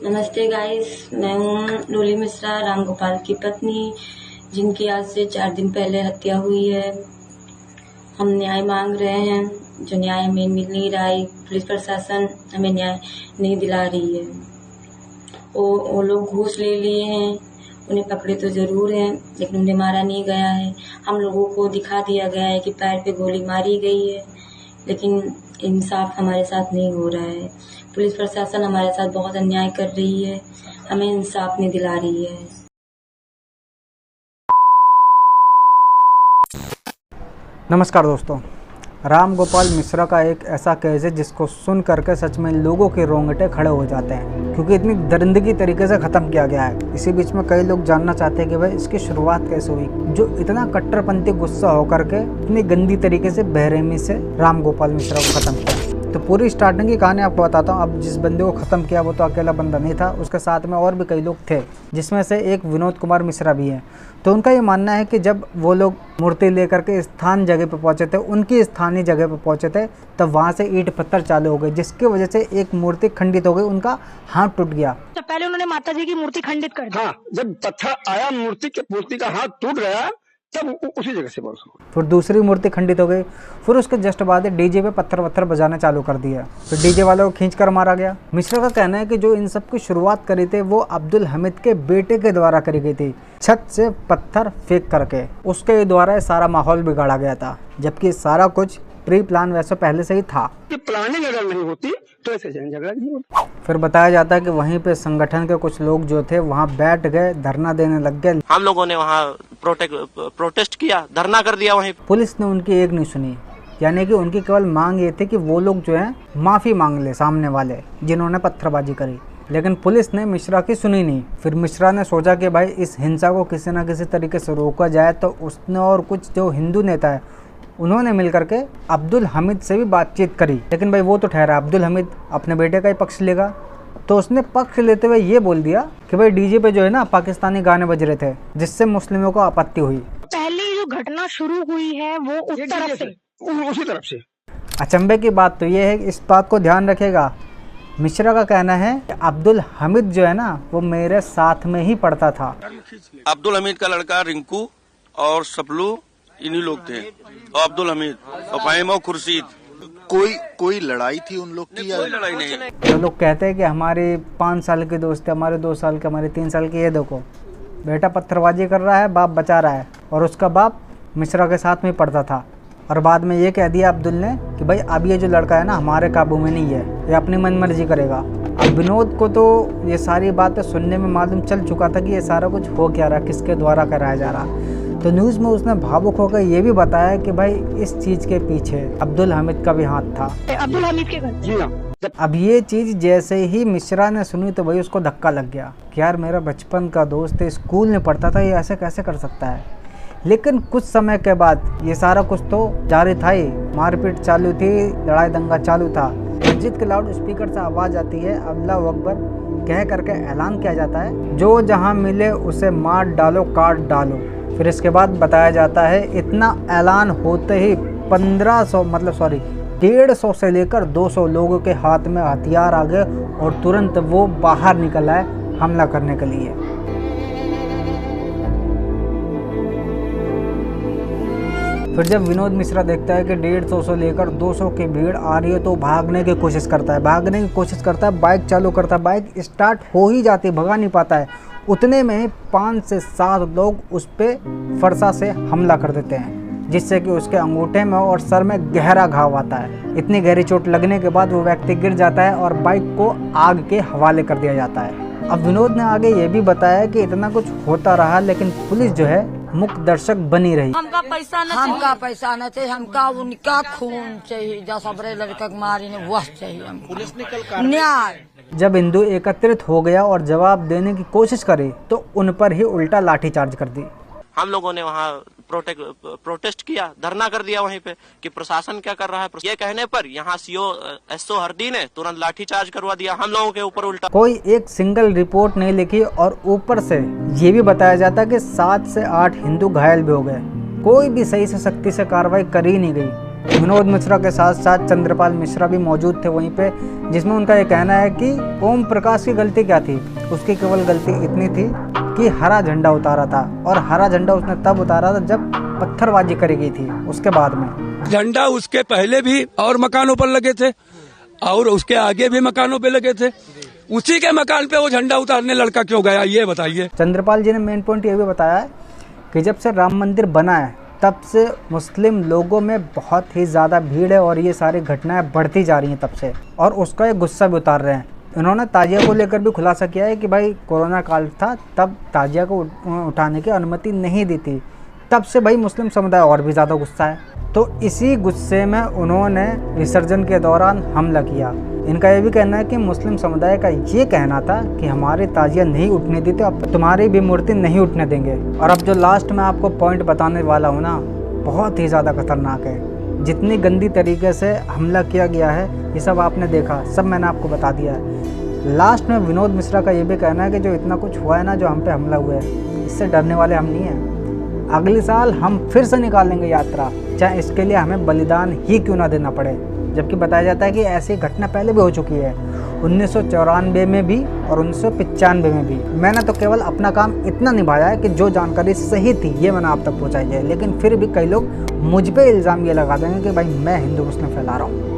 नमस्ते गाइस, मैं हूँ डोली मिश्रा, राम गोपाल की पत्नी, जिनकी आज से 4 दिन पहले हत्या हुई है। हम न्याय मांग रहे हैं, जो न्याय हमें मिल नहीं रहा है। पुलिस प्रशासन हमें न्याय नहीं दिला रही है। वो लोग घूस ले लिए हैं, उन्हें पकड़े तो जरूर हैं, लेकिन उन्हें मारा नहीं गया है। हम लोगों को दिखा दिया गया है कि पैर पे गोली मारी गई है, लेकिन इंसाफ हमारे साथ नहीं हो रहा है। पुलिस प्रशासन हमारे साथ बहुत अन्याय कर रही है, हमें इंसाफ नहीं दिला रही है। नमस्कार दोस्तों, राम गोपाल मिश्रा का एक ऐसा केस है जिसको सुन करके सच में लोगों के रोंगटे खड़े हो जाते हैं, क्योंकि इतनी दरिंदगी तरीके से ख़त्म किया गया है। इसी बीच में कई लोग जानना चाहते हैं कि भाई इसकी शुरुआत कैसे हुई, जो इतना कट्टरपंथी गुस्सा होकर के इतनी गंदी तरीके से बेरहमी से राम गोपाल मिश्रा को ख़त्म किया। तो पूरी स्टार्टिंग की कहानी आपको बताता हूँ। अब जिस बंदे को ख़त्म किया वो तो अकेला बंदा नहीं था, उसके साथ में और भी कई लोग थे, जिसमें से एक विनोद कुमार मिश्रा भी है। तो उनका ये मानना है कि जब वो लोग मूर्ति लेकर के स्थान जगह पे पहुंचे थे, उनकी स्थानीय जगह पे पहुंचे थे, तब वहाँ से ईंट पत्थर चालू हो गए, जिसकी वजह से एक मूर्ति खंडित हो गई, उनका हाथ टूट गया। तो पहले उन्होंने माता जी की मूर्ति खंडित कर दी। हाँ, जब पत्थर आया मूर्ति का हाथ टूट गया, तब उसी जगह से बरस हो। फिर दूसरी मूर्ति खंडित हो गई। फिर उसके जस्ट बाद डीजे पे पत्थर बजाने चालू कर दिया। फिर डीजे वालों को खींच कर मारा गया। मिश्रा का कहना है कि जो इन सब की शुरुआत करी थी वो अब्दुल हमीद के बेटे के द्वारा करी गई थी, छत से पत्थर फेंक करके। उसके द्वारा सारा माहौल बिगाड़ा गया था, जबकि सारा कुछ प्री प्लान वैसे पहले से ही था। प्लानिंग अगर नहीं होती तो ऐसे झगड़ा नहीं होता। फिर बताया जाता है कि वहीं पे संगठन के कुछ लोग जो थे वहाँ बैठ गए, धरना देने लग गए। हम लोगों ने वहाँ प्रोटेस्ट किया, धरना कर दिया वहीं। पुलिस ने उनकी एक नहीं सुनी, यानी कि उनकी केवल मांग ये थी कि वो लोग जो है माफ़ी मांग ले सामने वाले जिन्होंने पत्थरबाजी करी, लेकिन पुलिस ने मिश्रा की सुनी नहीं। फिर मिश्रा ने सोचा कि भाई इस हिंसा को किसी न किसी तरीके से रोका जाए, तो उसने और कुछ जो हिंदू नेता है उन्होंने मिलकर के अब्दुल हमीद से भी बातचीत करी। लेकिन भाई वो तो ठहरा, अब्दुल हमीद अपने बेटे का ही पक्ष लेगा, तो उसने पक्ष लेते हुए ये बोल दिया कि भाई डीजे पे जो है ना पाकिस्तानी गाने बज रहे थे, जिससे मुस्लिमों को आपत्ति हुई। पहली जो घटना शुरू हुई है वो उस तरफ से, उसी तरफ से। अचंभे की बात तो ये है, इस बात को ध्यान रखेगा, मिश्रा का कहना है कि अब्दुल हमीद जो है ना वो मेरे साथ में ही पढ़ता था। अब्दुल हमीद का लड़का रिंकू और सपलू इन्हीं लोग थे, और अब्दुल हमीद और फाहिम और खुर्शीद। कोई लड़ाई थी उन लोग की? कोई लड़ाई नहीं। तो लोग कहते हैं कि हमारे 5 साल के दोस्त है, हमारे 2 साल के, हमारे 3 साल के। ये देखो बेटा पत्थरबाजी कर रहा है, बाप बचा रहा है, और उसका बाप मिश्रा के साथ में पढ़ता था। और बाद में ये कह दिया अब्दुल ने कि भाई अब ये जो लड़का है ना हमारे काबू में नहीं है, ये अपनी मनमर्जी करेगा। अब विनोद को तो ये सारी बातें सुनने में मालूम चल चुका था कि ये सारा कुछ हो क्या रहा, किसके द्वारा कराया जा रहा। तो न्यूज़ में उसने भावुक होकर ये भी बताया कि भाई इस चीज़ के पीछे अब्दुल हमीद का भी हाथ था, अब्दुल हमीद के घर। जी हाँ। अब ये चीज़ जैसे ही मिश्रा ने सुनी तो भाई उसको धक्का लग गया कि यार मेरा बचपन का दोस्त है, स्कूल में पढ़ता था, ये ऐसे कैसे कर सकता है। लेकिन कुछ समय के बाद ये सारा कुछ तो जारी था ही, मारपीट चालू थी, लड़ाई दंगा चालू था। मस्जिद के लाउड स्पीकर से आवाज़ आती है, अल्लाह अकबर कह करके ऐलान किया जाता है, जो जहाँ मिले उसे मार डालो, काट डालो। फिर इसके बाद बताया जाता है इतना ऐलान होते ही 150 से लेकर 200 लोगों के हाथ में हथियार आ गए और तुरंत वो बाहर निकल आए हमला करने के लिए। फिर जब विनोद मिश्रा देखता है कि 150 से लेकर 200 की भीड़ आ रही है तो भागने की कोशिश करता है, बाइक चालू करता है, बाइक स्टार्ट हो ही जाती है, भगा नहीं पाता है। उतने में 5 से 7 लोग उस पर फरसा से हमला कर देते हैं, जिससे कि उसके अंगूठे में और सर में गहरा घाव आता है। इतनी गहरी चोट लगने के बाद वो व्यक्ति गिर जाता है और बाइक को आग के हवाले कर दिया जाता है। अब विनोद ने आगे ये भी बताया कि इतना कुछ होता रहा, लेकिन पुलिस जो है मुख्य दर्शक बनी रही। हमका पैसा न चाहिए, हमका उनका खून चाहिए, जो सबरे लड़का मारी ने वह चाहिए हमको। पुलिस ने कल न्याय। जब हिंदू एकत्रित हो गया और जवाब देने की कोशिश करे तो उन पर ही उल्टा लाठीचार्ज कर दी। हम लोगों ने वहाँ प्रोटेस्ट किया, धरना कर दिया वहीं पे कि प्रशासन क्या कर रहा है। ये कहने पर यहाँ सीओ एसओ हरदी ने तुरंत लाठीचार्ज करवा दिया हम लोगों के ऊपर उल्टा। कोई एक सिंगल रिपोर्ट नहीं लिखी और ऊपर से ये भी बताया जाता है कि 7 से 8 हिंदू घायल भी हो गए। कोई भी सही से सख्ती से कार्रवाई करी नहीं गई। विनोद मिश्रा के साथ साथ चंद्रपाल मिश्रा भी मौजूद थे वहीं पे, जिसमें उनका ये कहना है कि ओम प्रकाश की गलती क्या थी। उसकी केवल गलती इतनी थी कि हरा झंडा उतारा था, और हरा झंडा उसने तब उतारा था जब पत्थरबाजी करी गई थी। उसके बाद में झंडा उसके पहले भी और मकानों पर लगे थे और उसके आगे भी मकानों पे लगे थे, उसी के मकान पे वो झंडा उतारने लड़का क्यों गया, ये बताइए। चंद्रपाल जी ने मेन पॉइंट ये भी बताया है कि जब से राम मंदिर बना है तब से मुस्लिम लोगों में बहुत ही ज़्यादा भीड़ है और ये सारी घटनाएं बढ़ती जा रही हैं तब से, और उसका एक गुस्सा भी उतार रहे हैं। इन्होंने ताजिया को लेकर भी खुलासा किया है कि भाई कोरोना काल था तब ताजिया को उठाने की अनुमति नहीं दी थी, तब से भाई मुस्लिम समुदाय और भी ज़्यादा गुस्सा है। तो इसी गुस्से में उन्होंने विसर्जन के दौरान हमला किया। इनका ये भी कहना है कि मुस्लिम समुदाय का ये कहना था कि हमारी ताजिया नहीं उठने दी थी, अब तुम्हारी भी मूर्ति नहीं उठने देंगे। और अब जो लास्ट में आपको पॉइंट बताने वाला हूँ ना, बहुत ही ज़्यादा खतरनाक है। जितनी गंदी तरीके से हमला किया गया है ये सब आपने देखा, सब मैंने आपको बता दिया है। लास्ट में विनोद मिश्रा का ये भी कहना है कि जो इतना कुछ हुआ है ना, जो हम पे हमला हुआ है, इससे डरने वाले हम नहीं हैं। अगले साल हम फिर से निकालेंगे यात्रा, चाहे इसके लिए हमें बलिदान ही क्यों ना देना पड़े। जबकि बताया जाता है कि ऐसी घटना पहले भी हो चुकी है, 1994 में भी और 1995 में भी। मैंने तो केवल अपना काम इतना निभाया है कि जो जानकारी सही थी ये मैंने आप तक पहुंचाई है, लेकिन फिर भी कई लोग मुझ पे इल्ज़ाम ये लगा देंगे कि भाई मैं हिंदू मुस्लिम फैला रहा हूँ।